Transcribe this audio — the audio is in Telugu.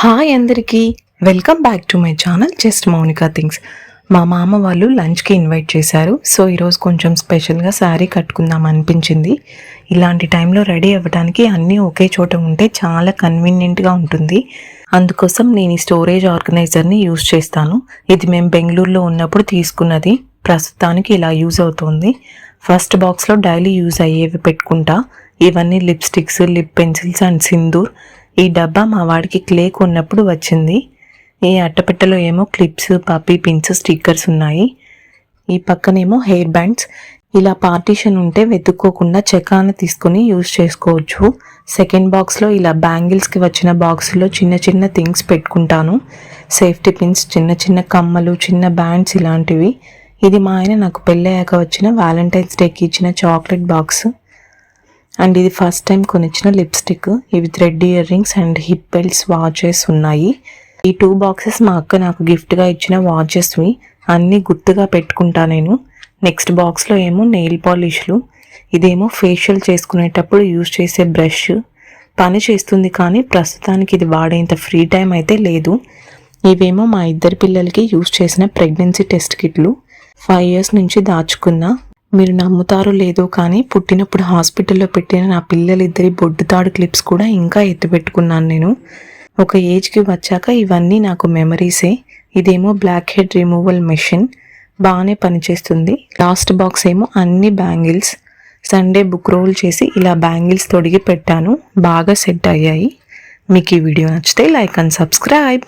హాయ్ అందరికీ, welcome back to my channel just Mounika things. మా మామ వాళ్ళు లంచ్కి ఇన్వైట్ చేశారు. సో ఈరోజు కొంచెం స్పెషల్గా శారీ కట్టుకుందాం అనిపించింది. ఇలాంటి టైంలో రెడీ అవ్వడానికి అన్నీ ఒకే చోట ఉంటే చాలా కన్వీనియంట్గా ఉంటుంది. అందుకోసం నేను ఈ స్టోరేజ్ ఆర్గనైజర్ని యూజ్ చేస్తాను. ఇది మేము బెంగళూరులో ఉన్నప్పుడు తీసుకున్నది. ప్రస్తుతానికి ఇలా యూజ్ అవుతుంది. ఫస్ట్ బాక్స్లో డైలీ యూజ్ అయ్యేవి పెట్టుకుంటా. ఇవన్నీ lipsticks, lip pencils and Sindoor. ఈ డబ్బా మా వాడికి క్లే కొన్నప్పుడు వచ్చింది. ఈ అట్టపెట్టెలో ఏమో క్లిప్స్, పప్పీ పిన్స్, స్టిక్కర్స్ ఉన్నాయి. ఈ పక్కనేమో హెయిర్ బ్యాండ్స్. ఇలా పార్టీషన్ ఉంటే వెతుక్కోకుండా చెకాన తీసుకుని యూజ్ చేసుకోవచ్చు. సెకండ్ బాక్స్లో ఇలా బ్యాంగిల్స్కి వచ్చిన బాక్స్లో చిన్న చిన్న థింగ్స్ పెట్టుకుంటాను. సేఫ్టీ పిన్స్, చిన్న చిన్న కమ్మలు, చిన్న బ్యాండ్స్ ఇలాంటివి. ఇది మా ఆయన నాకు పెళ్ళయ్యాక వచ్చిన వ్యాలంటైన్స్ డేకి ఇచ్చిన చాక్లెట్ బాక్స్. అండ్ ఇది ఫస్ట్ టైం కొనిచ్చిన లిప్స్టిక్. ఇవి thread ear rings and hip belts, watches ఉన్నాయి. ఈ 2 బాక్సెస్ మా అక్క నాకు గిఫ్ట్గా ఇచ్చిన వాచెస్వి. అన్నీ గుర్తుగా పెట్టుకుంటా నేను. నెక్స్ట్ బాక్స్లో ఏమో నెయిల్ పాలిష్లు. ఇదేమో ఫేషియల్ చేసుకునేటప్పుడు యూజ్ చేసే బ్రష్. పని చేస్తుంది కానీ ప్రస్తుతానికి ఇది వాడేంత ఫ్రీ టైం అయితే లేదు. ఇవేమో మా ఇద్దరు పిల్లలకి యూజ్ చేసిన ప్రెగ్నెన్సీ టెస్ట్ కిట్లు. 5 years నుంచి దాచుకున్నా. మీరు నమ్ముతారో లేదో కానీ పుట్టినప్పుడు హాస్పిటల్లో పెట్టిన నా పిల్లలిద్దరి బొడ్డు తాడు క్లిప్స్ కూడా ఇంకా ఎత్తిపెట్టుకున్నాను నేను. ఒక ఏజ్కి వచ్చాక ఇవన్నీ నాకు మెమరీసే. ఇదేమో బ్లాక్ హెడ్ రిమూవల్ మెషిన్, బాగానే పనిచేస్తుంది. లాస్ట్ బాక్స్ ఏమో అన్ని బ్యాంగిల్స్. సండే బుక్ రోల్ చేసి ఇలా బ్యాంగిల్స్ తొడిగి పెట్టాను. బాగా సెట్ అయ్యాయి. మీకు ఈ వీడియో నచ్చితే లైక్ అండ్ సబ్స్క్రైబ్.